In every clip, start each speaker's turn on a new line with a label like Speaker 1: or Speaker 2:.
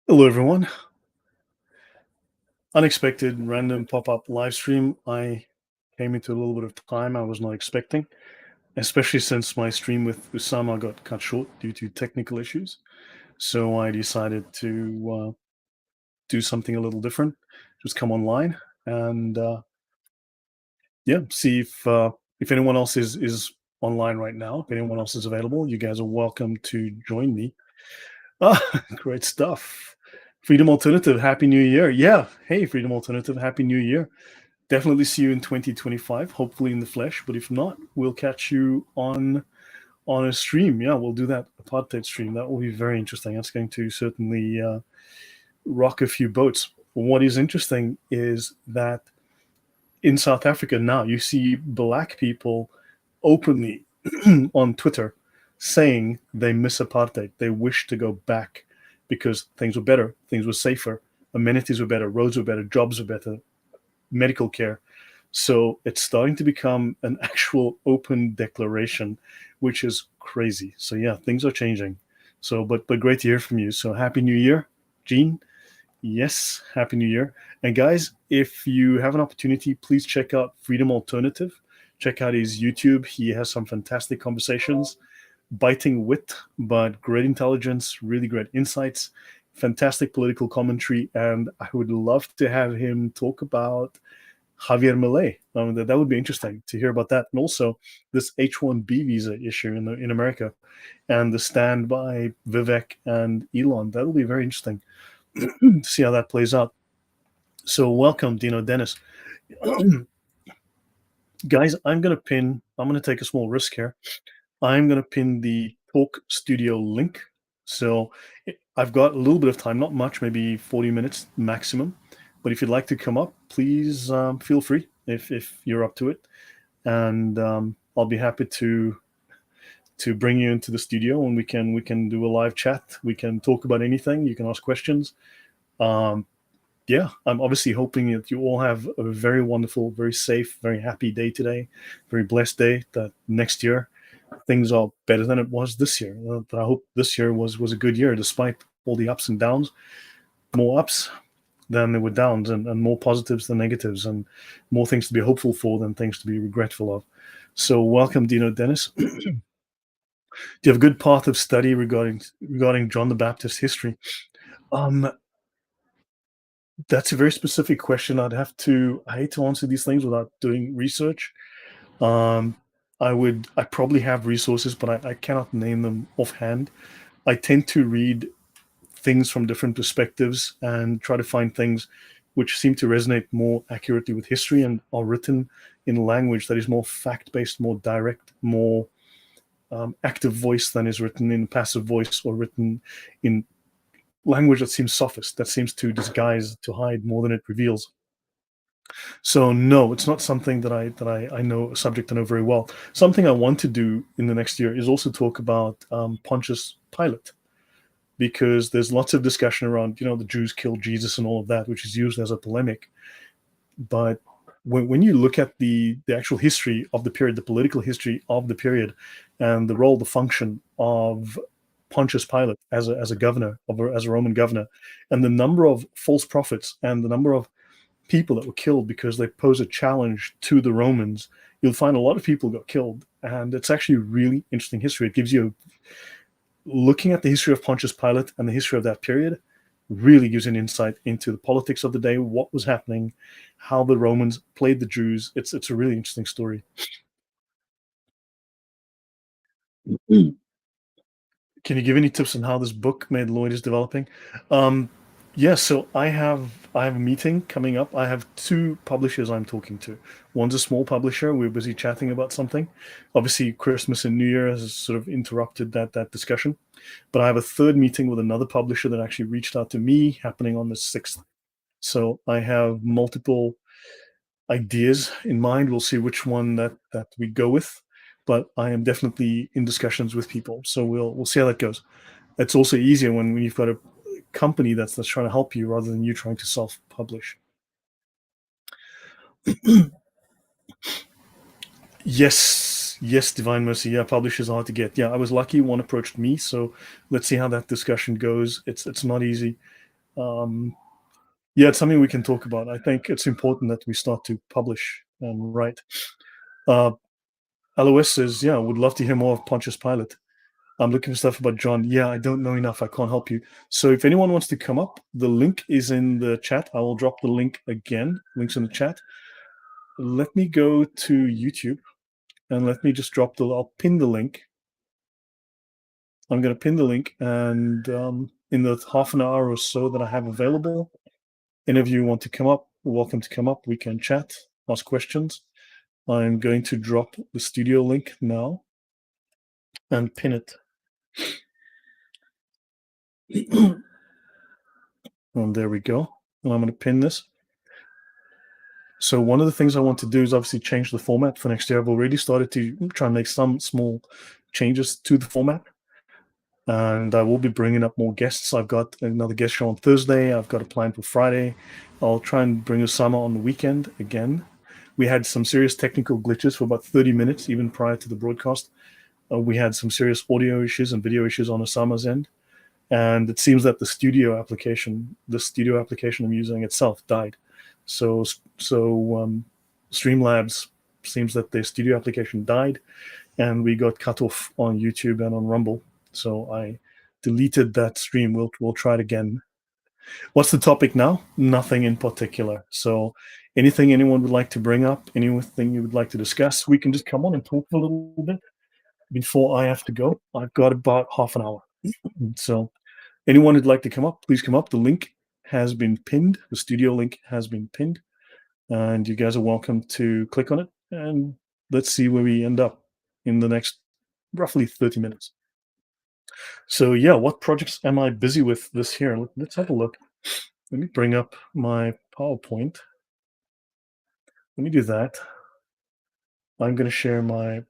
Speaker 1: Hello, everyone. Unexpected random pop up live stream. I came into a little bit of time I was not expecting, especially since my stream with Usama got cut short due to technical issues. So I decided to do something a little different, just come online and yeah, see if anyone else is online right now. If anyone else is available, you guys are welcome to join me. Ah, great stuff. Freedom Alternative, Happy New Year. Yeah. Hey, Freedom Alternative, Happy New Year. Definitely see you in 2025, hopefully in the flesh. But if not, we'll catch you on a stream. Yeah, we'll do that apartheid stream. That will be very interesting. That's going to certainly rock a few boats. What is interesting is that in South Africa now, you see black people openly on Twitter saying they miss apartheid. They wish to go back because things were better, things were safer, amenities were better, roads were better, jobs were better, medical care. So it's starting to become an actual open declaration, which is crazy. So yeah, things are changing. So but great to hear from you. So happy New Year, Gene. Yes, happy New Year. And guys, if you have an opportunity, please check out Freedom Alternative. Check out his YouTube. He has some fantastic conversations, biting wit, but great intelligence, really great insights, fantastic political commentary. And I would love to have him talk about Javier Milei. That would be interesting to hear about that, and also this H-1B visa issue in America, and the stand by Vivek and Elon. That will be very interesting to see how that plays out. So, welcome, Dino Dennis. Guys, I'm gonna pin. I'm gonna take a small risk here. I'm gonna pin the Talk Studio link. So I've got a little bit of time, not much, maybe 40 minutes maximum. But if you'd like to come up, please feel free if you're up to it, and I'll be happy to bring you into the studio and we can do a live chat. We can talk about anything. You can ask questions. Um, yeah, I'm obviously hoping that you all have a very wonderful, very safe, very happy day today, very blessed day. That next year things are better than it was this year. But I hope this year was a good year, despite all the ups and downs. More ups than there were downs, and more positives than negatives, and more things to be hopeful for than things to be regretful of. So, welcome, Dino Dennis. Do you have a good path of study regarding John the Baptist history? Um, that's a very specific question. I hate to answer these things without doing research. Um, I probably have resources, but I cannot name them offhand. I tend to read things from different perspectives and try to find things which seem to resonate more accurately with history and are written in language that is more fact-based, more direct, more active voice than is written in passive voice or written in language that seems sophist, that seems to disguise, to hide more than it reveals. So no, it's not something that I know a subject I know very well. Something I want to do in the next year is also talk about Pontius Pilate, because there's lots of discussion around the Jews killed Jesus and all of that, which is used as a polemic. But when you look at the actual history of the period, the political history of the period, and the role, the function of Pontius Pilate as a governor, as a Roman governor, and the number of false prophets and the number of people that were killed because they pose a challenge to the Romans, you'll find a lot of people got killed. And it's actually really interesting history. It gives you, looking at the history of Pontius Pilate and the history of that period, really gives you an insight into the politics of the day, what was happening, how the Romans played the Jews. It's a really interesting story. Can you give any tips on how this book made Lloyd is developing? Um, yeah, so I have a meeting coming up. I have two publishers I'm talking to. One's a small publisher. We're busy chatting about something. Obviously, Christmas and New Year has sort of interrupted that discussion. But I have a third meeting with another publisher that actually reached out to me, happening on the 6th. So I have multiple ideas in mind. We'll see which one that we go with. But I am definitely in discussions with people. So we'll see how that goes. It's also easier when you've got a company that's trying to help you rather than you trying to self-publish. Yes, Divine Mercy. Yeah, publishers are hard to get. Yeah, I was lucky. One approached me, so let's see how that discussion goes. It's not easy. Yeah, it's something we can talk about. I think it's important that we start to publish and write. Uh, LOS says, yeah, would love to hear more of Pontius Pilate. I'm looking for stuff about John. Yeah, I don't know enough. I can't help you. So if anyone wants to come up, the link is in the chat. I will drop the link again. Links in the chat. Let me go to YouTube and let me just I'll pin the link. I'm going to pin the link, and in the half an hour or so that I have available, any of you want to come up, you're welcome to come up. We can chat, ask questions. I'm going to drop the studio link now and pin it. And there we go. And I'm going to pin this. So one of the things I want to do is obviously change the format for next year. I've already started to try and make some small changes to the format. And I will be bringing up more guests. I've got another guest show on Thursday. I've got a plan for Friday. I'll try and bring Osama on the weekend again. We had some serious technical glitches for about 30 minutes, even prior to the broadcast. We had some serious audio issues and video issues on Osama's end. And it seems that the studio application I'm using itself died. So Streamlabs seems that their studio application died, and we got cut off on YouTube and on Rumble. So I deleted that stream. We'll try it again. What's the topic now? Nothing in particular. So anything anyone would like to bring up, anything you would like to discuss, we can just come on and talk for a little bit before I have to go. I've got about half an hour. So anyone who'd like to come up, please come up. The link has been pinned. The studio link has been pinned. And you guys are welcome to click on it. And let's see where we end up in the next roughly 30 minutes. So yeah, what projects am I busy with this year? Let's have a look. Let me bring up my PowerPoint. Let me do that. I'm going to share my...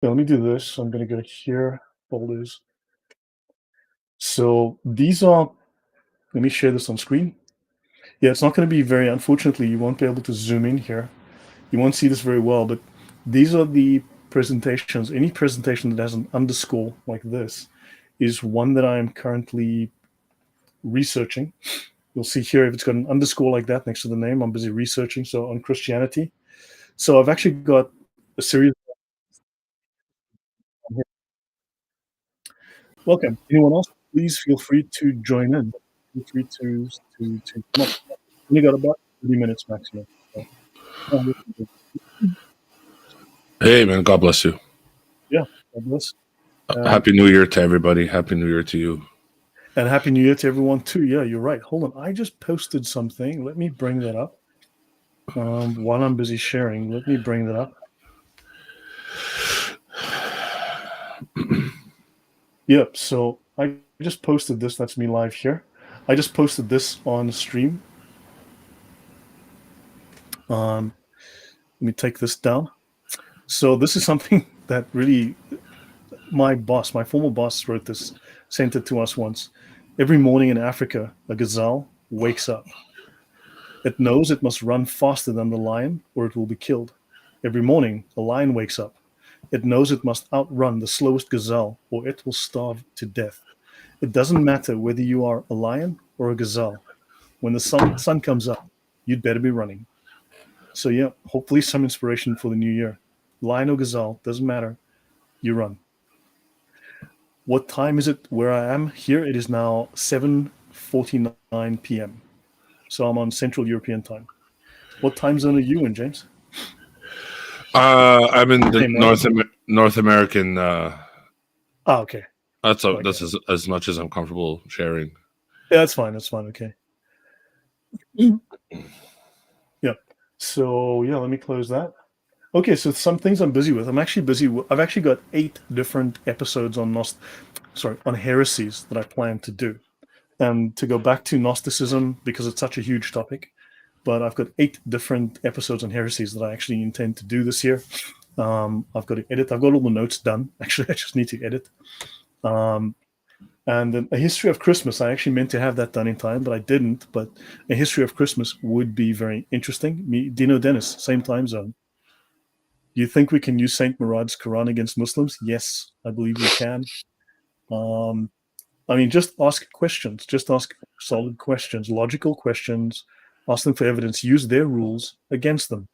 Speaker 1: Let me do this. I'm going to go here, folders. So these are... Let me share this on screen. Yeah, it's not going to be very... Unfortunately, you won't be able to zoom in here. You won't see this very well, but these are the presentations. Any presentation that has an underscore like this is one that I'm currently researching. You'll see here if it's got an underscore like that next to the name, I'm busy researching. So on Christianity. So I've actually got a series. Welcome. Anyone else? Please feel free to join in. Feel free to come up. Only got about 30 minutes maximum. So,
Speaker 2: hey man, God bless you.
Speaker 1: Yeah, God bless.
Speaker 2: Happy New Year to everybody. Happy New Year to you.
Speaker 1: And Happy New Year to everyone too. Yeah, you're right. Hold on. I just posted something. Let me bring that up. While I'm busy sharing, let me bring that up. Yep. So I just posted this. That's me live here. I just posted this on stream. Let me take this down. So this is something that really my former boss wrote this, sent it to us once. Every morning in Africa, a gazelle wakes up. It knows it must run faster than the lion or it will be killed. Every morning, a lion wakes up. It knows it must outrun the slowest gazelle or it will starve to death. It doesn't matter whether you are a lion or a gazelle. When the sun comes up, you'd better be running. So yeah, hopefully some inspiration for the new year. Lion or gazelle, doesn't matter. You run. What time is it where I am? Here it is now 7:49 p.m. So I'm on Central European time. What time zone are you in, James?
Speaker 2: I'm in the North American.
Speaker 1: Okay.
Speaker 2: That's as much as I'm comfortable sharing.
Speaker 1: Yeah, that's fine. That's fine. Okay. Yeah. So yeah, let me close that. Okay, so some things I'm busy with. I'm actually busy. I've actually got 8 different episodes on heresies that I plan to do, and to go back to Gnosticism because it's such a huge topic. But I've got 8 different episodes on heresies that I actually intend to do this year. I've got to edit. I've got all the notes done. Actually, I just need to edit. And then a history of Christmas. I actually meant to have that done in time, but I didn't. But a history of Christmas would be very interesting. Dino Dennis, same time zone. Do you think we can use Saint Murad's Quran against Muslims? Yes, I believe we can. I mean, just ask questions. Just ask solid questions, logical questions. Ask them for evidence. Use their rules against them.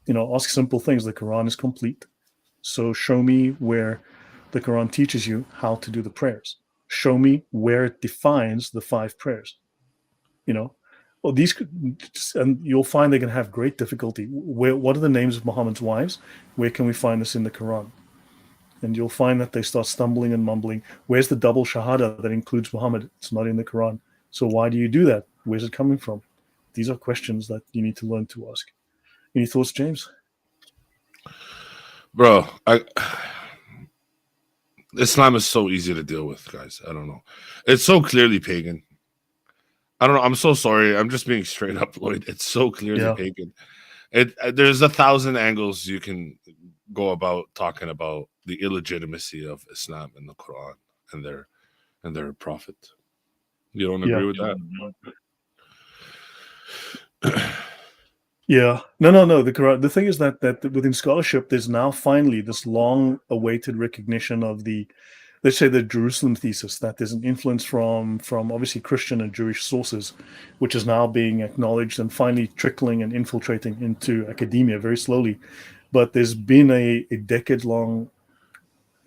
Speaker 1: Ask simple things. The Quran is complete. So show me where the Quran teaches you how to do the prayers. Show me where it defines the 5 prayers. Well, these, and you'll find they can have great difficulty. What are the names of Muhammad's wives? Where can we find this in the Quran? And you'll find that they start stumbling and mumbling. Where's the double shahada that includes Muhammad? It's not in the Quran. So why do you do that? Where's it coming from? These are questions that you need to learn to ask. Any thoughts, James?
Speaker 2: Bro, Islam is so easy to deal with, guys. I don't know. It's so clearly pagan. I don't know. I'm so sorry. I'm just being straight up, Lloyd. It's so clearly pagan. There's 1,000 angles you can go about talking about the illegitimacy of Islam and the Quran and their prophet. You don't agree with that?
Speaker 1: Yeah. No. The thing is that within scholarship, there's now finally this long-awaited recognition of let's say the Jerusalem thesis, that there's an influence from obviously Christian and Jewish sources, which is now being acknowledged and finally trickling and infiltrating into academia very slowly. But there's been a decade-long,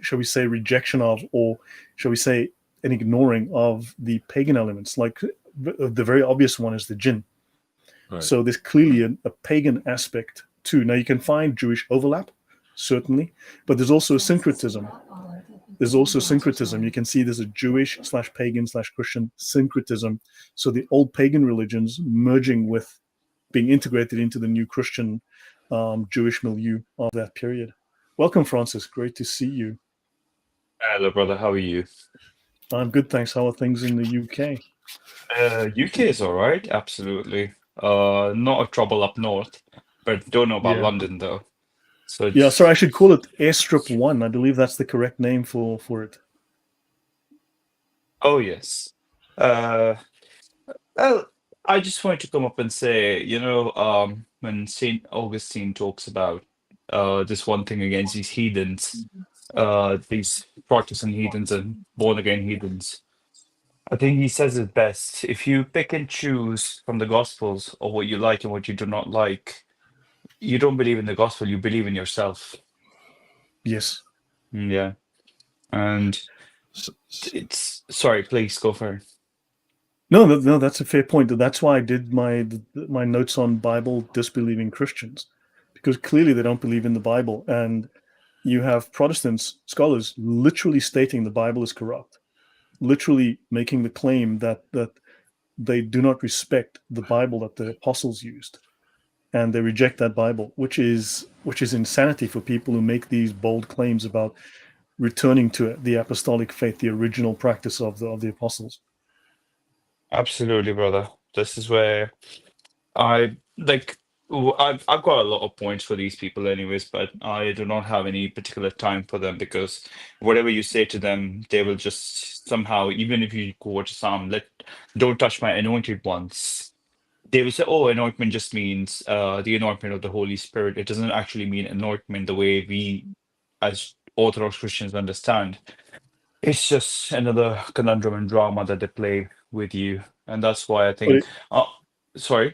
Speaker 1: shall we say, rejection of, or shall we say, an ignoring of the pagan elements. Like the very obvious one is the jinn. Right. So there's clearly a pagan aspect too. Now you can find Jewish overlap, certainly, but there's also a syncretism. You can see there's a Jewish/pagan/Christian syncretism. So the old pagan religions merging with being integrated into the new Christian Jewish milieu of that period. Welcome, Francis. Great to see you.
Speaker 3: Hello, brother. How are you?
Speaker 1: I'm good, thanks. How are things in the UK?
Speaker 3: UK is all right, absolutely. Not a trouble up north, but don't know about London though. So
Speaker 1: sorry, I should call it Airstrip 1. I believe that's the correct name for it.
Speaker 3: Oh yes. Well, I just wanted to come up and say, when Saint Augustine talks about this one thing against these heathens, these Protestant heathens and born again heathens, I think he says it best. If you pick and choose from the Gospels of what you like and what you do not like, you don't believe in the gospel, you believe in yourself.
Speaker 1: Yes.
Speaker 3: Yeah. And sorry, please go for it.
Speaker 1: No, that's a fair point. That's why I did my notes on Bible disbelieving Christians, because clearly they don't believe in the Bible. And you have Protestants scholars literally stating the Bible is corrupt, literally making the claim that they do not respect the Bible that the apostles used, and they reject that Bible, which is insanity for people who make these bold claims about returning to the apostolic faith, the original practice of the apostles.
Speaker 3: Absolutely, brother. This is where I've got a lot of points for these people anyways, but I do not have any particular time for them, because whatever you say to them, they will just somehow, even if you quote Psalm, don't touch my anointed ones, they will say, oh, anointment just means the anointment of the Holy Spirit. It doesn't actually mean anointment the way we as Orthodox Christians understand. It's just another conundrum and drama that they play with you. And that's why I think sorry.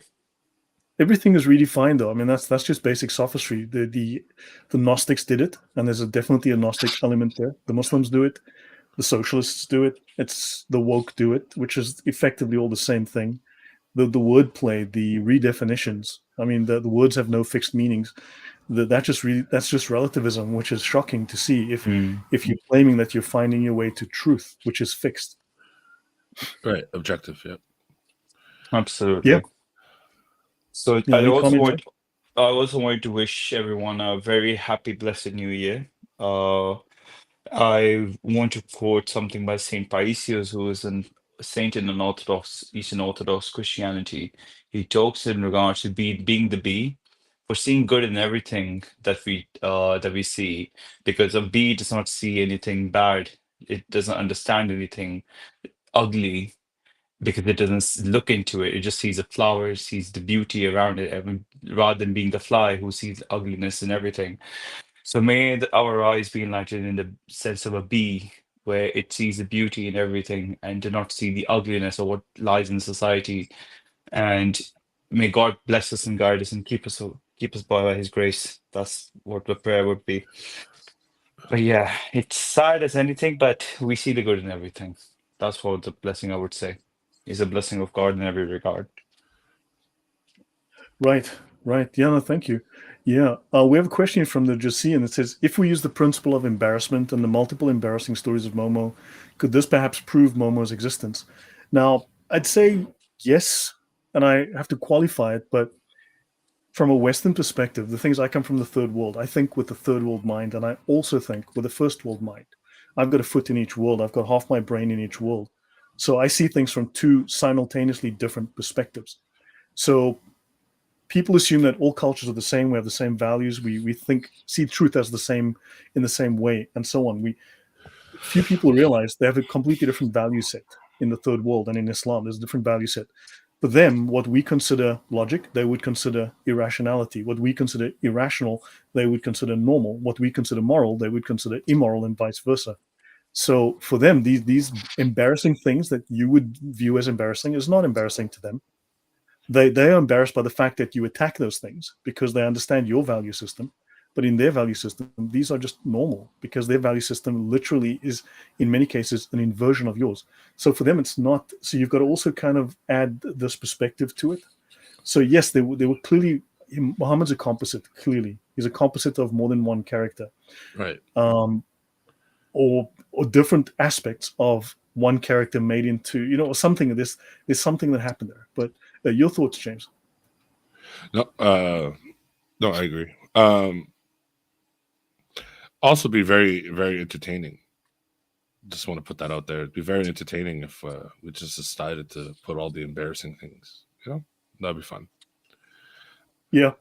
Speaker 1: Everything is redefined, though. I mean, that's just basic sophistry. The Gnostics did it, and there's definitely a Gnostic element there. The Muslims do it, the socialists do it. It's the woke do it, which is effectively all the same thing. The wordplay, the redefinitions. I mean, the words have no fixed meanings. That's just relativism, which is shocking to see if you're claiming that you're finding your way to truth, which is fixed.
Speaker 2: Right, objective, yeah.
Speaker 3: Absolutely.
Speaker 1: Yeah.
Speaker 3: So I also wanted to wish everyone a very happy, blessed New Year. I want to quote something by Saint Paisios, who is a saint in an Eastern Orthodox Christianity. He talks in regards to being the bee, for seeing good in everything that we see, because a bee does not see anything bad. It doesn't understand anything ugly, because it doesn't look into it. It just sees the flowers, sees the beauty around it, rather than being the fly who sees ugliness in everything. So may our eyes be enlightened in the sense of a bee, where it sees the beauty in everything and do not see the ugliness of what lies in society. And may God bless us and guide us and keep us by His grace. That's what the prayer would be. But yeah, it's sad as anything, but we see the good in everything. That's what the blessing I would say is a blessing of God in every regard.
Speaker 1: Right. Yeah, no, thank you. Yeah, we have a question from the Jasian that says, if we use the principle of embarrassment and the multiple embarrassing stories of Momo, could this perhaps prove Momo's existence? Now, I'd say yes, and I have to qualify it, but from a Western perspective, the things I come from the third world, I think with the third world mind, and I also think with the first world mind. I've got a foot in each world. I've got half my brain in each world. So I see things from two simultaneously different perspectives. So people assume that all cultures are the same. We have the same values. We see truth as the same in the same way, and so on. Few people realize they have a completely different value set in the third world and in Islam. There's a different value set. For them, what we consider logic, they would consider irrationality. What we consider irrational, they would consider normal. What we consider moral, they would consider immoral, and vice versa. So for them, these embarrassing things that you would view as embarrassing is not embarrassing to them. They are embarrassed by the fact that you attack those things because they understand your value system. But in their value system, these are just normal because their value system literally is, in many cases, an inversion of yours. So for them, it's not. So you've got to also kind of add this perspective to it. So yes, they were clearly, Muhammad's a composite. Clearly, he's a composite of more than one character,
Speaker 2: Right.
Speaker 1: Or different aspects of one character made into, or something. There's something that happened there. But your thoughts, James?
Speaker 2: No, I agree. Also, be very, very entertaining. Just want to put that out there. It'd be very entertaining if we just decided to put all the embarrassing things. That'd be fun.
Speaker 1: Yeah.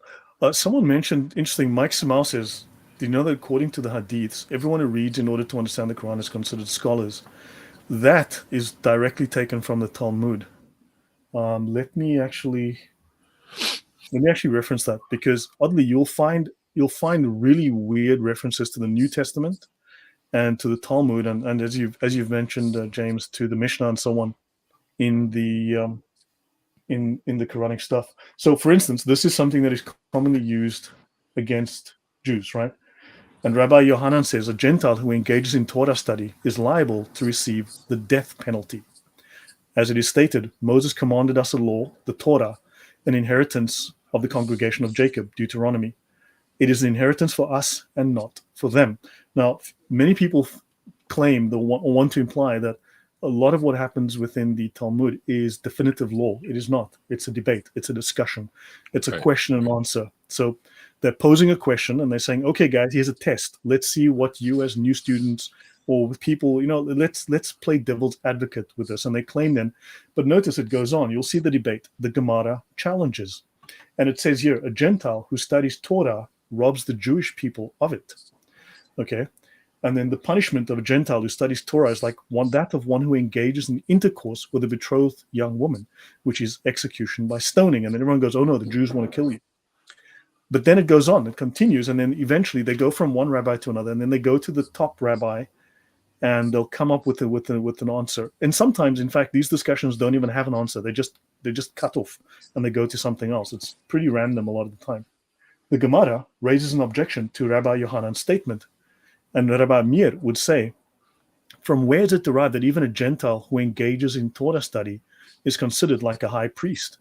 Speaker 1: Someone mentioned, interesting, Mike Samal says, do you know that according to the hadiths, everyone who reads in order to understand the Quran is considered scholars? That is directly taken from the Talmud. Let me actually reference that, because oddly you'll find really weird references to the New Testament and to the Talmud, and as you've mentioned, James, to the Mishnah and so on in the in the Quranic stuff. So, for instance, this is something that is commonly used against Jews, right? And Rabbi Yohanan says a Gentile who engages in Torah study is liable to receive the death penalty. As it is stated, Moses commanded us a law, the Torah, an inheritance of the congregation of Jacob, Deuteronomy. It is an inheritance for us and not for them. Now, many people claim or want to imply that a lot of what happens within the Talmud is definitive law. It is not. It's a debate. It's a discussion. It's a question and answer. So they're posing a question and they're saying, okay, guys, here's a test. Let's see what you as new students or with people, let's play devil's advocate with this. And they claim then, but notice it goes on. You'll see the debate. The Gemara challenges. And it says here, a Gentile who studies Torah robs the Jewish people of it. Okay. And then the punishment of a Gentile who studies Torah is like that of one who engages in intercourse with a betrothed young woman, which is execution by stoning. And then everyone goes, oh no, the Jews want to kill you. But then it goes on, it continues, and then eventually they go from one rabbi to another, and then they go to the top rabbi, and they'll come up with an answer. And sometimes, in fact, these discussions don't even have an answer. They just cut off, and they go to something else. It's pretty random a lot of the time. The Gemara raises an objection to Rabbi Yohanan's statement. And Rabbi Mir would say, from where is it derived that even a Gentile who engages in Torah study is considered like a high priest?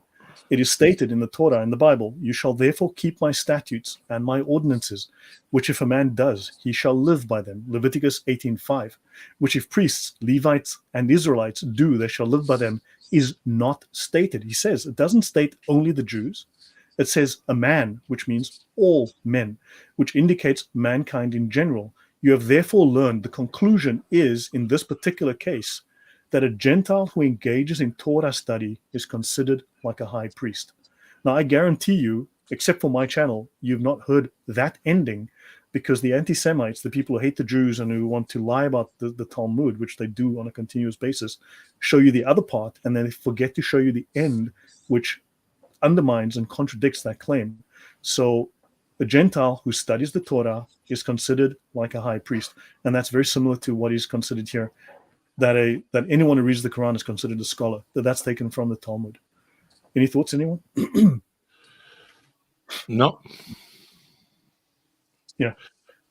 Speaker 1: It is stated in the Torah, in the Bible, you shall therefore keep my statutes and my ordinances, which if a man does, he shall live by them. Leviticus 18:5, which if priests, Levites, and Israelites do, they shall live by them, is not stated. He says, it doesn't state only the Jews. It says a man, which means all men, which indicates mankind in general. You have therefore learned the conclusion is, in this particular case, that a Gentile who engages in Torah study is considered like a high priest. Now, I guarantee you, except for my channel, you've not heard that ending, because the anti-Semites, the people who hate the Jews and who want to lie about the Talmud, which they do on a continuous basis, show you the other part, and then they forget to show you the end, which undermines and contradicts that claim. So a Gentile who studies the Torah is considered like a high priest, and that's very similar to what is considered here. That anyone who reads the Quran is considered a scholar. That's taken from the Talmud. Any thoughts, anyone?
Speaker 2: No.
Speaker 1: Yeah.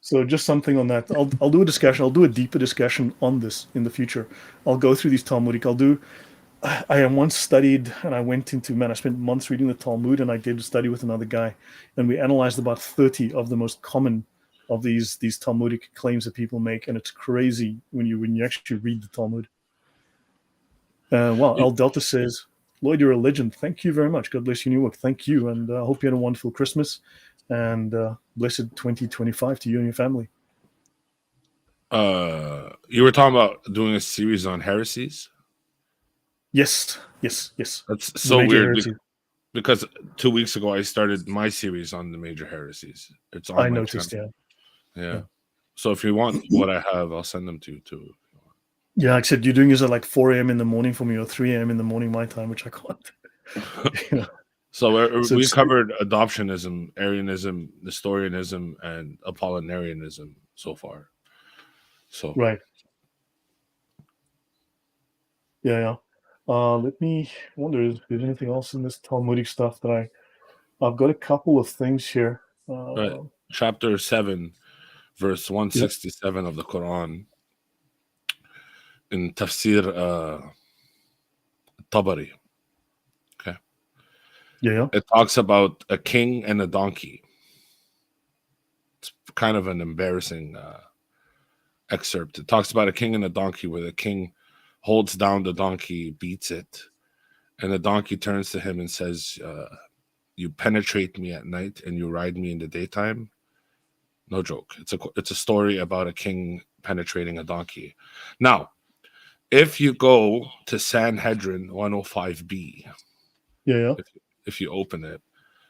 Speaker 1: So just something on that. I'll do a discussion. I'll do a deeper discussion on this in the future. I'll go through these Talmudic. I once studied, and I went into, I spent months reading the Talmud, and I did a study with another guy, and we analyzed about 30 of the most common of these Talmudic claims that people make, and it's crazy when you actually read the Talmud. Well, El Delta says, Lloyd, you're a legend. Thank you very much. God bless you in your work. Thank you, and I hope you had a wonderful Christmas, and blessed 2025 to you and your family.
Speaker 2: You were talking about doing a series on heresies?
Speaker 1: Yes.
Speaker 2: That's so weird because 2 weeks ago I started my series on the major heresies. It's on
Speaker 1: I
Speaker 2: my
Speaker 1: noticed,
Speaker 2: channel. Yeah. So if you want what I have, I'll send them to you too.
Speaker 1: Yeah, like I said, you're doing this at like 4 a.m. in the morning for me, or 3 a.m. in the morning my time, which I can't. Yeah.
Speaker 2: So we covered adoptionism, Arianism, Nestorianism, and Apollinarianism so far. So
Speaker 1: right. Yeah. Let me wonder if there's anything else in this Talmudic stuff that I've got a couple of things here.
Speaker 2: right. Chapter 7, verse 167 of the Quran in Tafsir Tabari. Okay.
Speaker 1: Yeah.
Speaker 2: It talks about a king and a donkey. It's kind of an embarrassing excerpt. It talks about a king and a donkey where the king holds down the donkey, beats it, and the donkey turns to him and says, you penetrate me at night and you ride me in the daytime. No joke. It's a story about a king penetrating a donkey. Now, if you go to Sanhedrin 105b,
Speaker 1: Yeah.
Speaker 2: if you open it,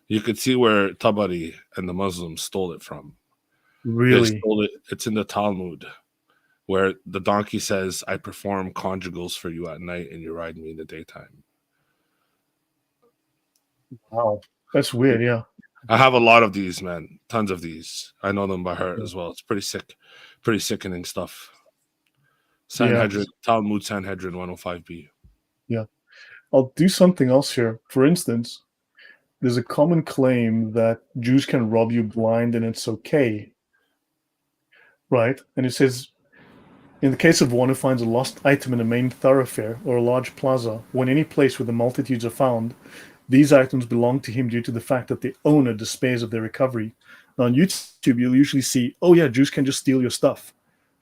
Speaker 2: you could see where Tabari and the Muslims stole it from.
Speaker 1: Really?
Speaker 2: They stole it. It's in the Talmud, where the donkey says, I perform conjugals for you at night and you ride me in the daytime.
Speaker 1: Wow. That's weird, yeah.
Speaker 2: I have a lot of these, man. Tons of these. I know them by heart as well. It's pretty sick. Pretty sickening stuff. Sanhedrin, Talmud Sanhedrin 105b.
Speaker 1: Yeah. I'll do something else here. For instance, there's a common claim that Jews can rob you blind and it's okay. Right? And it says, in the case of one who finds a lost item in a main thoroughfare or a large plaza, or in any place where the multitudes are found, these items belong to him due to the fact that the owner despairs of their recovery. Now on YouTube, you'll usually see, oh yeah, Jews can just steal your stuff.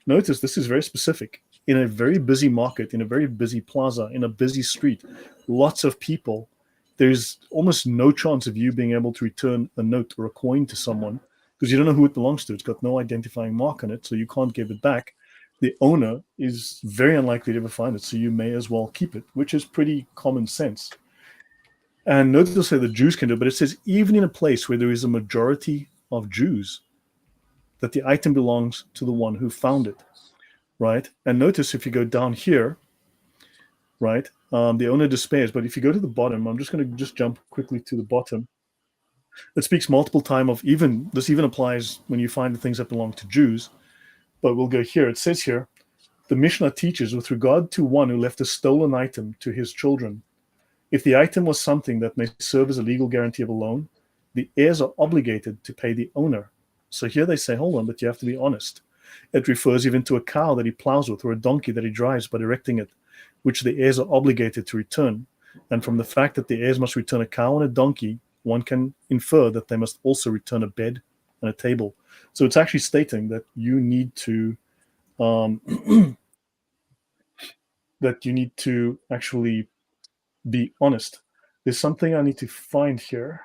Speaker 1: Notice this is very specific. In a very busy market, in a very busy plaza, in a busy street, lots of people, there's almost no chance of you being able to return a note or a coin to someone because you don't know who it belongs to. It's got no identifying mark on it, so you can't give it back. The owner is very unlikely to ever find it, so you may as well keep it, which is pretty common sense. And notice that the Jews can do it, but it says even in a place where there is a majority of Jews, that the item belongs to the one who found it, right? And notice if you go down here, right, the owner despairs. But if you go to the bottom, I'm just going to jump quickly to the bottom. It speaks multiple times of this even applies when you find the things that belong to Jews. But we'll go here. It says here, the Mishnah teaches with regard to one who left a stolen item to his children. If the item was something that may serve as a legal guarantee of a loan, the heirs are obligated to pay the owner. So here they say, hold on, but you have to be honest. It refers even to a cow that he plows with or a donkey that he drives by directing it, which the heirs are obligated to return. And from the fact that the heirs must return a cow and a donkey, one can infer that they must also return a bed and a table. So it's actually stating that you need to actually be honest. There's something I need to find here.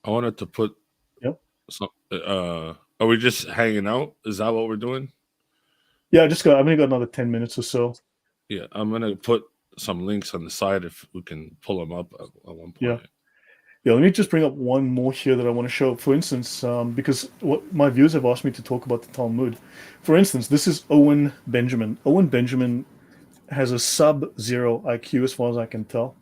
Speaker 2: I wanted to put.
Speaker 1: Yep.
Speaker 2: So, are we just hanging out? Is that what we're doing?
Speaker 1: Yeah, I've only got another 10 minutes or so.
Speaker 2: Yeah, I'm gonna put some links on the side if we can pull them up at one point.
Speaker 1: Yeah. Let me just bring up one more here that I want to show. For instance, because what my viewers have asked me to talk about the Talmud. For instance, this is Owen Benjamin. Owen Benjamin has a sub-zero IQ as far as I can tell.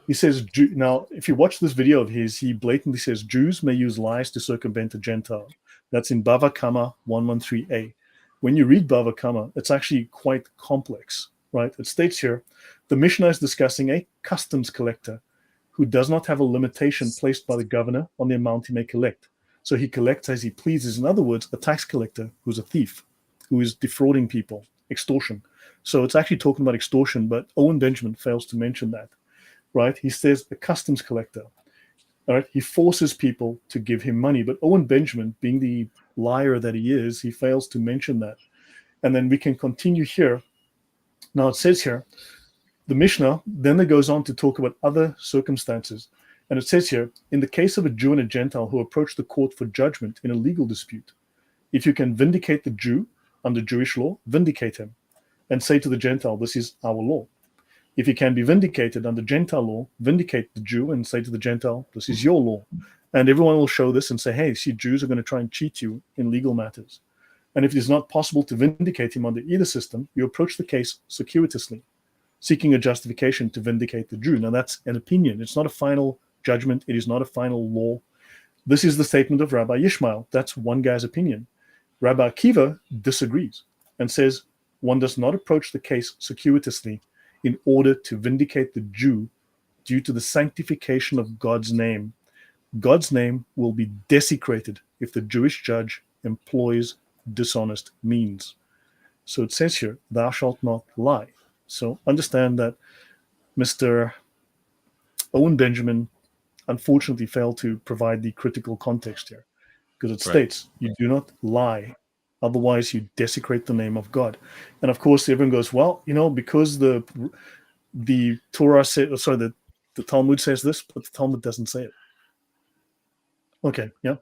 Speaker 1: He says, now, if you watch this video of his, he blatantly says Jews may use lies to circumvent a Gentile. That's in Bava Kama 113a. When you read Bava Kama, it's actually quite complex, right? It states here, the Mishnah is discussing a customs collector who does not have a limitation placed by the governor on the amount he may collect. So he collects as he pleases. In other words, a tax collector who's a thief, who is defrauding people, extortion. So it's actually talking about extortion, but Owen Benjamin fails to mention that, right? He says a customs collector. All right, he forces people to give him money, but Owen Benjamin, being the liar that he is, he fails to mention that. And then we can continue here. Now it says here, the Mishnah then it goes on to talk about other circumstances. And it says here, in the case of a Jew and a Gentile who approach the court for judgment in a legal dispute, if you can vindicate the Jew under Jewish law, vindicate him and say to the Gentile, this is our law. If he can be vindicated under Gentile law, vindicate the Jew and say to the Gentile, this is your law. And everyone will show this and say, hey, see, Jews are going to try and cheat you in legal matters. And if it is not possible to vindicate him under either system, you approach the case circuitously, seeking a justification to vindicate the Jew. Now, that's an opinion. It's not a final judgment. It is not a final law. This is the statement of Rabbi Yishmael. That's one guy's opinion. Rabbi Akiva disagrees and says one does not approach the case circuitously in order to vindicate the Jew due to the sanctification of God's name. God's name will be desecrated if the Jewish judge employs dishonest means. So it says here, thou shalt not lie. So understand that Mr. Owen Benjamin unfortunately failed to provide the critical context here, because it states, you do not lie, otherwise you desecrate the name of God. And of course, everyone goes, well, because the Torah says, sorry, the Talmud says this, but the Talmud doesn't say it. Okay, yeah.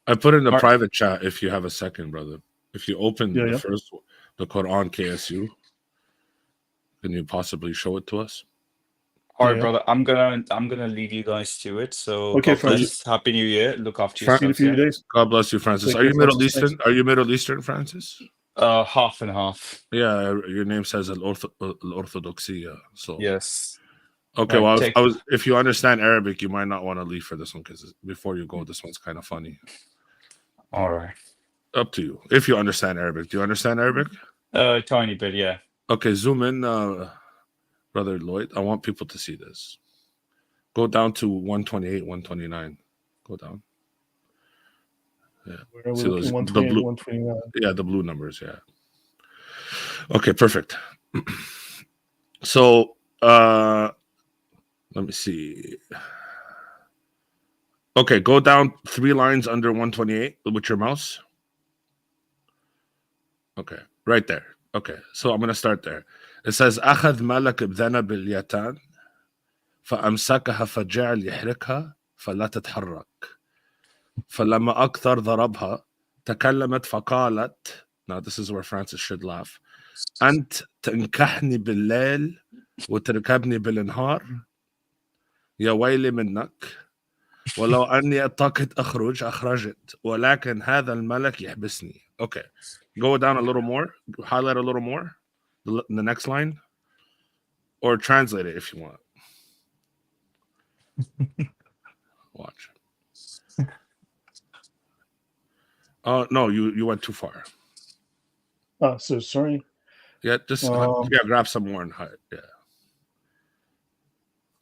Speaker 2: I put in a private chat if you have a second, brother. If you open the first, the Quran KSU, can you possibly show it to us?
Speaker 3: All right, brother. I'm gonna leave you guys to it. So
Speaker 1: okay,
Speaker 3: God bless. Happy New Year. Look after yourself.
Speaker 1: In a few days.
Speaker 2: God bless you, Francis. Are you Middle Eastern? Are you Middle Eastern, Francis?
Speaker 3: Half and half.
Speaker 2: Yeah, your name says Al-Orthodoxia. So
Speaker 3: yes.
Speaker 2: Okay, well, if you understand Arabic, you might not want to leave for this one, because before you go, this one's kind of funny.
Speaker 3: All right.
Speaker 2: Up to you. If you understand Arabic. Do you understand Arabic?
Speaker 3: A tiny bit, yeah.
Speaker 2: Okay, zoom in, Brother Lloyd. I want people to see this. Go down to 128, 129. Go down. Yeah. See those, the blue, 129. Yeah, the blue numbers, yeah. Okay, perfect. So, let me see. Okay, go down 3 lines under 128 with your mouse. Okay, right there. Okay, so I'm going to start there. It says, أخذ ملك بذنب اليتان فأمسكها فجعل يحركها فلا تتحرك فلما أكثر ضربها تكلمت فقالت. Now this is where Francis should laugh. أنت تنكحني بالليل وتركبني بالنهار يا ويلي منك ولو أني أطاقت أخرج أخرجت ولكن هذا الملك يحبسني. Okay, go down a little more, highlight a little more, the next line, or translate it if you want. Watch. Oh, no, you went too far.
Speaker 1: Oh, so sorry.
Speaker 2: Yeah, just grab some more and hide. Yeah.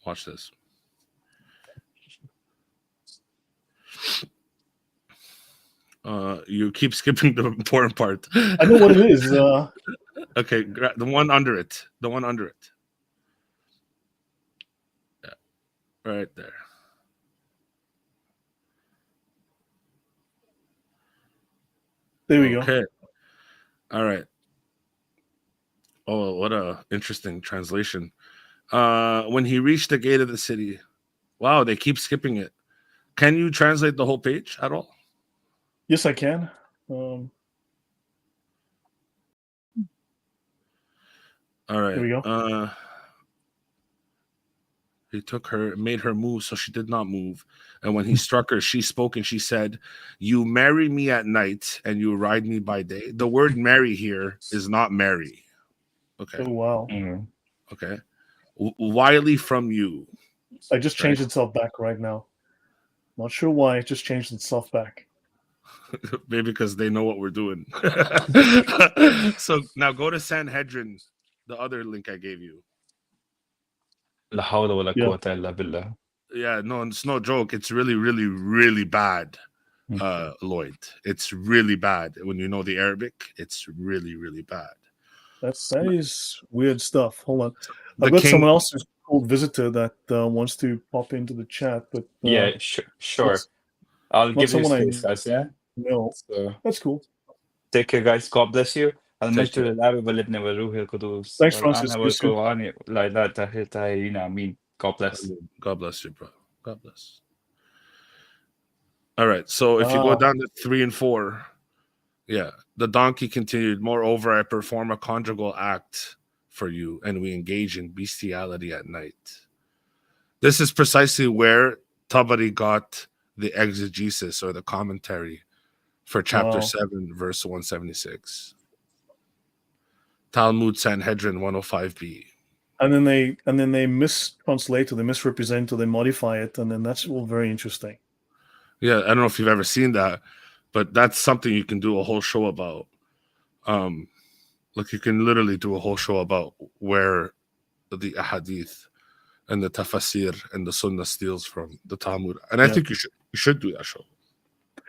Speaker 2: Watch this. You keep skipping the important part.
Speaker 1: I know what it is.
Speaker 2: Okay, the one under it. The one under it. Yeah, right there.
Speaker 1: There we go.
Speaker 2: Okay. All right. Oh, what a interesting translation. When he reached the gate of the city. Wow, they keep skipping it. Can you translate the whole page at all?
Speaker 1: Yes, I can.
Speaker 2: All right.
Speaker 1: Here we go.
Speaker 2: He took her, made her move, so she did not move. And when he struck her, she spoke and she said, "You marry me at night and you ride me by day." The word marry here is not marry. Okay.
Speaker 1: Oh, wow.
Speaker 3: Mm-hmm.
Speaker 2: Okay. Wily from you.
Speaker 1: I just changed itself back right now. Not sure why. It just changed itself back.
Speaker 2: Maybe because they know what we're doing. So now go to Sanhedrin, the other link I gave you.
Speaker 3: لا حول ولا
Speaker 1: Yeah.
Speaker 3: قوة إلا بالله.
Speaker 2: Yeah, no, it's no joke. It's really, really, really bad, Lloyd. It's really bad. When you know the Arabic, it's really, really bad.
Speaker 1: That is weird stuff. Hold on.
Speaker 2: The
Speaker 1: I've got
Speaker 2: king,
Speaker 1: someone else who's called Visitor that wants to pop into the chat, but
Speaker 3: Yeah, sure.
Speaker 1: it's
Speaker 3: I'll
Speaker 1: not
Speaker 3: give you
Speaker 1: someone I
Speaker 3: space, guys. Yeah.
Speaker 1: know.
Speaker 3: So
Speaker 1: That's cool.
Speaker 3: take care, guys. God bless you. المجد
Speaker 2: care.
Speaker 3: للآب والابن والروح القدس
Speaker 1: Thanks,
Speaker 3: والآن
Speaker 1: Francis. You too.
Speaker 3: والقرآن لا إله إلا آمين. God bless.
Speaker 2: God bless you, bro. God bless. All right. So if you go down to 3 and 4, yeah, the donkey continued. Moreover, I perform a conjugal act for you, and we engage in bestiality at night. This is precisely where Tabari got the exegesis or the commentary for chapter 7, verse 176. Talmud Sanhedrin 105b.
Speaker 1: And then they mistranslate or they misrepresent or they modify it, and then that's all very interesting.
Speaker 2: Yeah, I don't know if you've ever seen that, but that's something you can do a whole show about. Like you can literally do a whole show about where the ahadith and the tafasir and the sunnah steals from the Talmud, and I think you should do that show.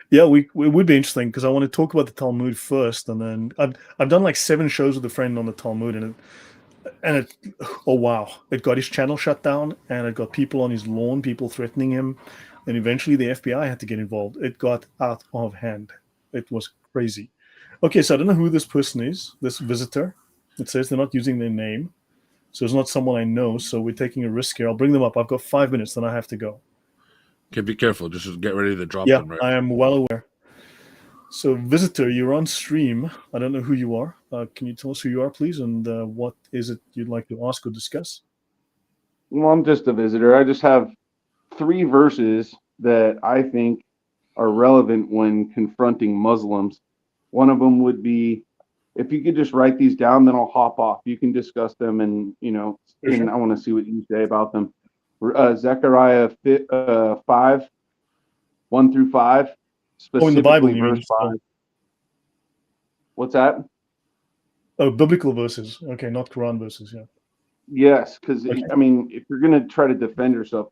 Speaker 2: Yeah,
Speaker 1: it would be interesting because I want to talk about the Talmud first, and then I've done like 7 shows with a friend on the Talmud, and it oh wow, it got his channel shut down, and it got people on his lawn, people threatening him, and eventually the FBI had to get involved. It got out of hand. It was crazy. Okay, so I don't know who this person is, this visitor. It says they're not using their name, so it's not someone I know. So we're taking a risk here. I'll bring them up. I've got 5 minutes, then I have to go.
Speaker 2: Okay, be careful. Just get ready to drop
Speaker 1: Yeah,
Speaker 2: them. Right?
Speaker 1: I am well aware. So, visitor, you're on stream. I don't know who you are. Can you tell us who you are, please, and what is it you'd like to ask or discuss?
Speaker 4: Well, I'm just a visitor. I just have 3 verses that I think are relevant when confronting Muslims. One of them would be, if you could just write these down, then I'll hop off. You can discuss them, and and I want to see what you say about them. Zechariah 5, 1 through 5.
Speaker 1: Oh, in the Bible, you
Speaker 4: verse
Speaker 1: mean?
Speaker 4: 5. What's that?
Speaker 1: Oh, biblical verses. Okay, not Quran verses. Yeah.
Speaker 4: Yes, because I mean, if you're gonna try to defend yourself,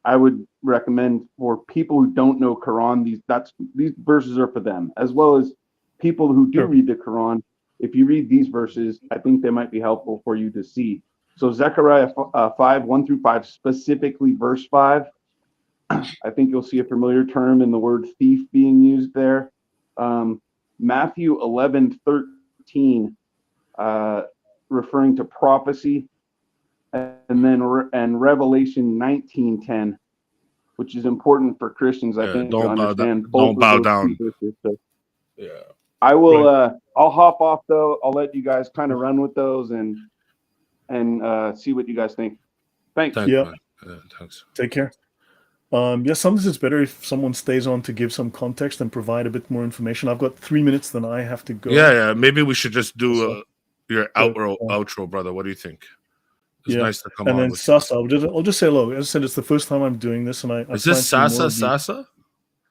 Speaker 4: I would recommend for people who don't know Quran, these verses are for them, as well as people who do read the Quran. If you read these verses, I think they might be helpful for you to see. So Zechariah 5, 1 through 5, specifically verse 5. I think you'll see a familiar term in the word thief being used there. Matthew 11:13, referring to prophecy, and then Revelation 19:10, which is important for Christians, I think, to understand.
Speaker 2: Don't bow down.
Speaker 4: So yeah, I will. I'll hop off though. I'll let you guys kind of run with those and see what you guys think. Thanks.
Speaker 1: Yeah.
Speaker 2: Thanks.
Speaker 1: Take care. Sometimes it's better if someone stays on to give some context and provide a bit more information. I've got 3 minutes, then I have to go.
Speaker 2: Yeah. Maybe we should just do your outro, brother. What do you think? It's nice to come on.
Speaker 1: And then Sasa, I'll just say hello. As I said, it's the first time I'm doing this, and I
Speaker 2: is this Sasa?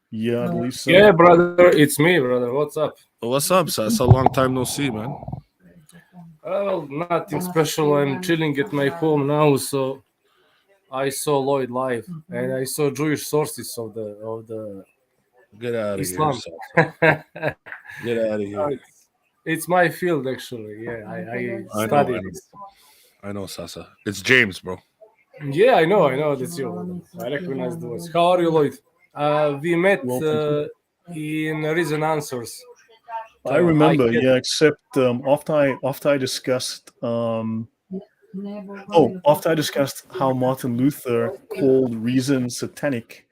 Speaker 1: Yeah, I believe so.
Speaker 5: Yeah, brother, it's me, brother. What's up?
Speaker 2: What's up, Sasa? Long time no see, man.
Speaker 5: Well, nothing special. I'm chilling at my home now, so I saw Lloyd live, and I saw Jewish sources of the
Speaker 2: Get out of
Speaker 5: Islam.
Speaker 2: here. Get out of here.
Speaker 5: It's my field, actually. Yeah, I studied it.
Speaker 2: I know, Sasa. It's James, bro.
Speaker 5: Yeah, I know. That's you. I recognize the voice. How are you, Lloyd? We met in Reason Answers.
Speaker 1: I remember, except after I discussed after I discussed how Martin Luther called reason satanic,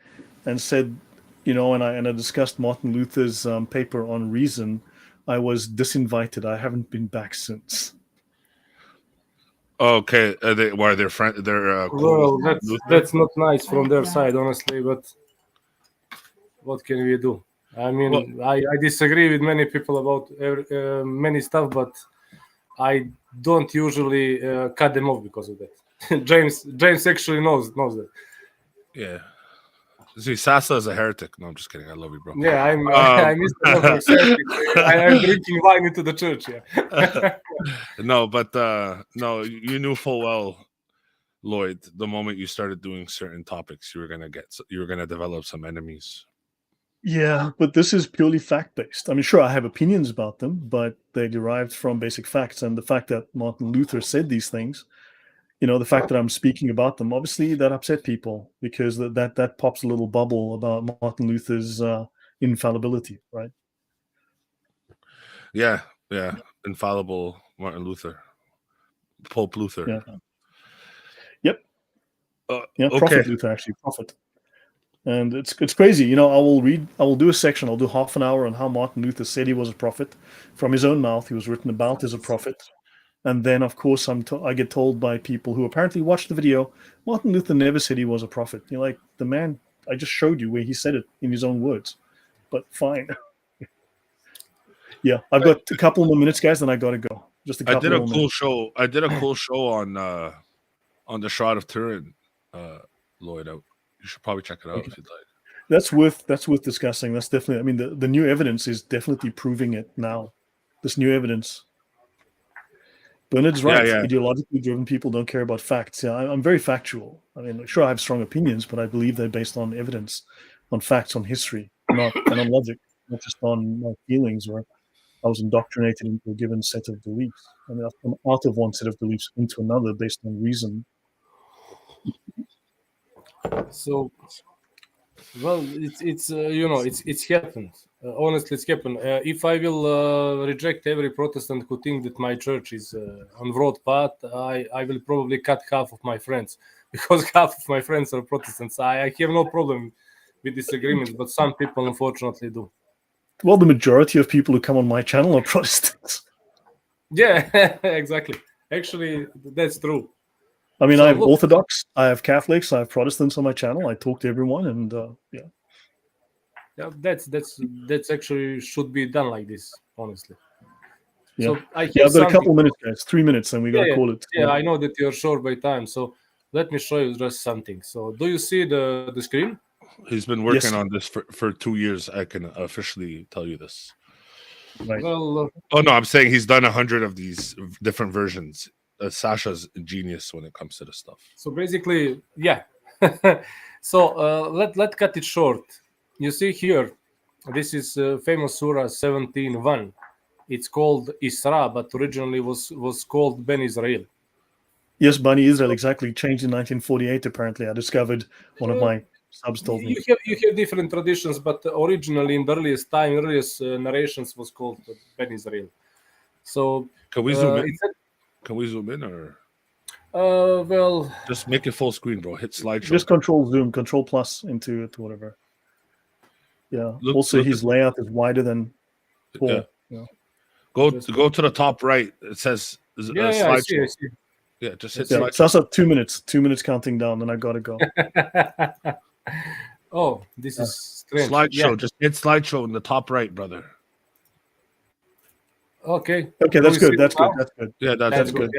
Speaker 1: and said, and I discussed Martin Luther's paper on reason, I was disinvited. I haven't been back since.
Speaker 2: Okay, why they're friends? They're
Speaker 5: well, that's not nice from their side, honestly. But what can we do? I mean, I disagree with many people about many stuff, but I don't usually cut them off because of that. James actually knows that.
Speaker 2: Yeah. See, Sasa is a heretic. No, I'm just kidding. I love you, bro.
Speaker 5: Yeah, I missed the number exactly. I'm drinking wine into the church. Yeah.
Speaker 2: No, but no, you knew full well, Lloyd, the moment you started doing certain topics, you were gonna develop some enemies.
Speaker 1: Yeah, but this is purely fact-based. I mean, sure, I have opinions about them, but they derived from basic facts. And the fact that Martin Luther said these things, the fact that I'm speaking about them, obviously that upset people because that pops a little bubble about Martin Luther's infallibility, right?
Speaker 2: Yeah, infallible Martin Luther, Pope Luther.
Speaker 1: Yeah. Yep.
Speaker 2: Okay.
Speaker 1: Prophet Luther, actually, prophet. And it's crazy. I will do a section, I'll do half an hour on how Martin Luther said he was a prophet from his own mouth. He was written about as a prophet. And then, of course, I get told by people who apparently watched the video, Martin Luther never said he was a prophet. You're like, the man, I just showed you where he said it in his own words. But fine. Yeah, I've got a couple more minutes, guys, then I got to go. Just a couple.
Speaker 2: I did a cool show. I did a cool show on the Shroud of Turin, Lloyd. You should probably check it out if you'd like.
Speaker 1: That's worth discussing. That's definitely. I mean, the new evidence is definitely proving it now. This new evidence. Bernard's right.
Speaker 2: Yeah.
Speaker 1: Ideologically driven people don't care about facts. Yeah, I'm very factual. I mean, sure, I have strong opinions, but I believe they're based on evidence, on facts, on history, and on logic, not just on my feelings or I was indoctrinated into a given set of beliefs. I mean, I've come out of one set of beliefs into another based on reason.
Speaker 5: So, well, it's happened. Honestly, it's happened. If I will reject every Protestant who think that my church is on road path, I will probably cut half of my friends because half of my friends are Protestants. I have no problem with disagreements, but some people unfortunately do.
Speaker 1: Well, the majority of people who come on my channel are Protestants.
Speaker 5: Yeah, exactly. Actually, that's true.
Speaker 1: I mean, I have Orthodox, I have Catholics, I have Protestants on my channel. I talk to everyone, and yeah.
Speaker 5: Yeah, that's actually should be done like this, honestly.
Speaker 1: Yeah,
Speaker 5: so
Speaker 1: I've got a couple of minutes, guys. 3 minutes, and we gotta call it.
Speaker 5: Yeah, I know that you're short by time, so let me show you just something. So, do you see the screen?
Speaker 2: He's been working on this for 2 years. I can officially tell you this.
Speaker 1: Right.
Speaker 5: Well,
Speaker 2: oh no, I'm saying he's done 100 of these different versions. Sasha's a genius when it comes to this stuff.
Speaker 5: So basically, yeah. So let's cut it short. You see here, this is famous Surah 17:1. It's called Isra, but originally was called Ben Israel.
Speaker 1: Yes, Bani Israel, exactly. Changed in 1948, apparently. I discovered one of my subs told me.
Speaker 5: You have different traditions, but originally in the earliest narrations was called Ben Israel. So
Speaker 2: can we zoom in? Can we zoom in or?
Speaker 5: Well,
Speaker 2: just make it full screen, bro. Hit slideshow.
Speaker 1: Just control zoom, control plus into it, whatever. Yeah. Also, his layout is wider than Paul.
Speaker 2: Yeah.
Speaker 1: Yeah.
Speaker 2: Go to the top right. It says slideshow.
Speaker 5: I see.
Speaker 2: Yeah, just hit
Speaker 1: slideshow. So that's up 2 minutes. 2 minutes counting down, then I gotta go.
Speaker 5: Oh, this is strange.
Speaker 2: Slideshow. Yeah. Just hit slideshow in the top right, brother.
Speaker 5: Okay.
Speaker 1: Okay, that's good. That's good. That's good.
Speaker 2: Yeah, that's good.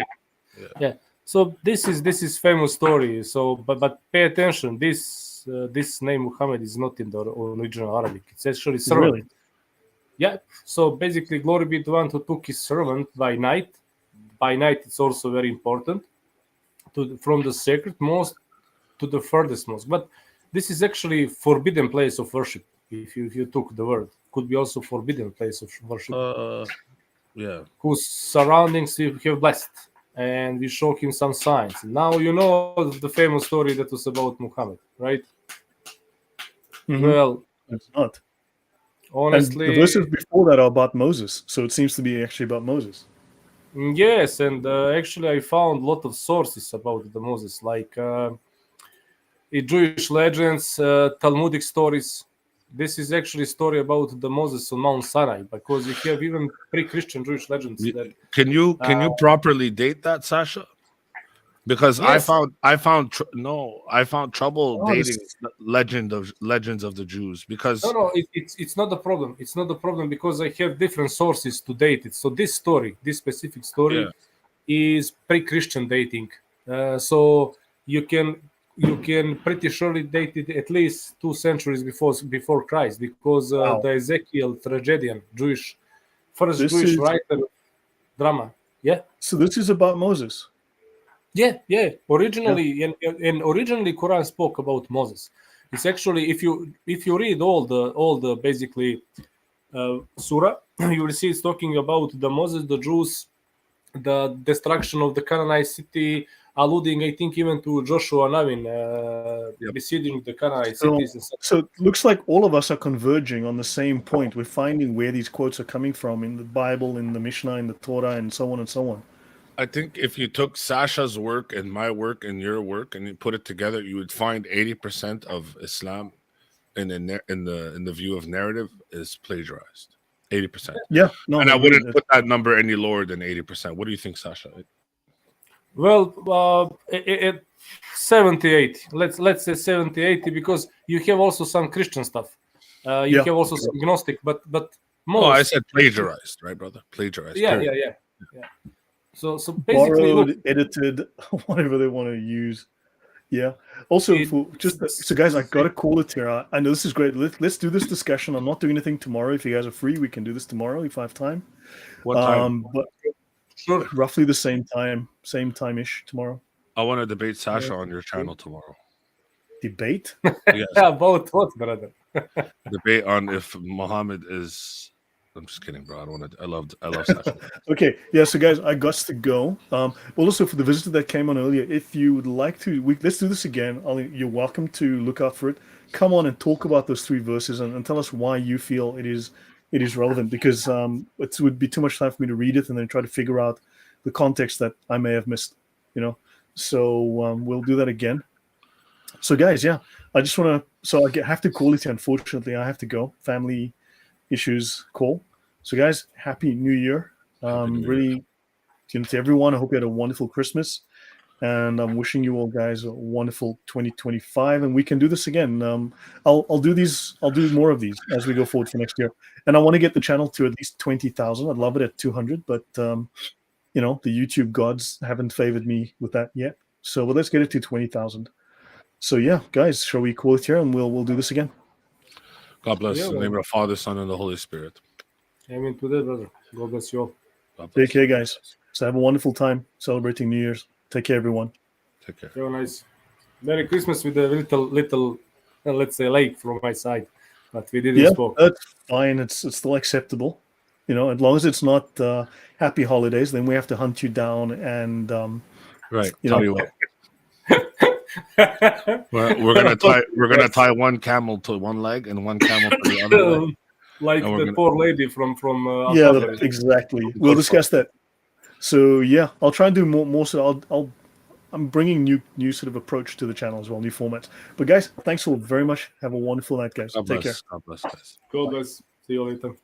Speaker 5: Yeah. So this is famous story. So, but pay attention. This name Muhammad is not in the original Arabic. It's actually servant.
Speaker 1: Really?
Speaker 5: Yeah. So basically, glory be to one who took his servant by night. By night, it's also very important from the sacred mosque to the furthest mosque. But this is actually forbidden place of worship. If you took the word, could be also forbidden place of worship.
Speaker 2: Yeah.
Speaker 5: Whose surroundings we have blessed, and we show him some signs. Now you know the famous story that was about Muhammad, right?
Speaker 1: Mm-hmm.
Speaker 5: Well,
Speaker 1: it's not.
Speaker 5: Honestly,
Speaker 1: and the verses before that are about Moses, so it seems to be actually about Moses.
Speaker 5: Yes, and actually I found a lot of sources about the Moses, like Jewish legends, Talmudic stories. This is actually a story about the Moses on Mount Sinai, because you have even pre-Christian Jewish legends.
Speaker 2: Can you properly date that, Sasha? Because yes. I found trouble dating legends of the Jews, because
Speaker 5: it's not the problem. It's not the problem because I have different sources to date it. So this specific story, is pre-Christian dating. So you can you can pretty surely date it at least 2 centuries before Christ, because
Speaker 1: Wow.
Speaker 5: the Ezekiel tragedian, first
Speaker 1: This
Speaker 5: Jewish
Speaker 1: is-
Speaker 5: writer drama. Yeah.
Speaker 1: So this is about Moses.
Speaker 5: Yeah. Originally, and originally, Quran spoke about Moses. It's actually, if you read all the basically surah, you will see it's talking about the Moses, the Jews, the destruction of the Canaanite city, alluding, I think, even to Joshua Navin besieging the Canaanite cities. And such.
Speaker 1: So it looks like all of us are converging on the same point. We're finding where these quotes are coming from in the Bible, in the Mishnah, in the Torah, and so on and so on.
Speaker 2: I think if you took Sasha's work and my work and your work and you put it together, you would find 80% of Islam in the view of narrative is plagiarized. 80%.
Speaker 1: Yeah, no,
Speaker 2: And I
Speaker 1: agree.
Speaker 2: wouldn't put that number any lower than 80%. What do you think, Sasha?
Speaker 5: Well, 70, 80. Let's say 70, 80, because you have also some Christian stuff. You have also some Gnostic, but most.
Speaker 2: Oh, I said plagiarized, right, brother? Plagiarized.
Speaker 5: Yeah. So basically,
Speaker 1: Borrowed, edited, whatever they want to use. Yeah. Also, so guys, I got to call it here. I know this is great. Let's do this discussion. I'm not doing anything tomorrow. If you guys are free, we can do this tomorrow if I have time.
Speaker 2: What time?
Speaker 1: But
Speaker 5: sure.
Speaker 1: Roughly the same time-ish tomorrow.
Speaker 2: I want to debate Sasha on your channel tomorrow.
Speaker 1: Debate?
Speaker 2: Yes.
Speaker 5: About what, brother?
Speaker 2: Debate on if Muhammad is. I'm just kidding, bro. I love Sasha.
Speaker 1: Okay, yeah. So guys, I got to go. Well, also for the visitor that came on earlier, if you would like to, let's do this again. You're welcome to look out for it. Come on and talk about those 3 verses and tell us why you feel it is relevant. Because it would be too much time for me to read it and then try to figure out the context that I may have missed. So we'll do that again. So guys, yeah, I just want to. So I have to call it. Unfortunately, I have to go. Family issues call. So guys, happy New Year. Really, to everyone, I hope you had a wonderful Christmas, and I'm wishing you all guys a wonderful 2025, and we can do this again. I'll do more of these as we go forward for next year, and I want to get the channel to at least 20,000. I'd love it at 200, but the YouTube gods haven't favored me with that yet. So let's get it to 20,000. So yeah, guys, shall we call it here, and we'll do this again.
Speaker 2: God bless. In the name of the Father, Son, and the Holy Spirit.
Speaker 5: Amen to that, brother. God bless you all.
Speaker 1: Take care, guys. So have a wonderful time celebrating New Year's. Take care, everyone.
Speaker 2: Take care.
Speaker 5: Have a nice Merry Christmas with a little let's say, late from my side, but we didn't spoke.
Speaker 1: That's fine. It's still acceptable. As long as it's not Happy Holidays, then we have to hunt you down and
Speaker 2: right. Tell you what. We're gonna tie one camel to one leg and one camel to the other leg.
Speaker 5: Like the poor lady from
Speaker 1: exactly. We'll discuss that. So yeah, I'll try and do more. So I'm bringing new sort of approach to the channel as well, new formats. But guys, thanks all very much. Have a wonderful night, guys. Take care.
Speaker 2: God bless, guys.
Speaker 5: God bless. See you later.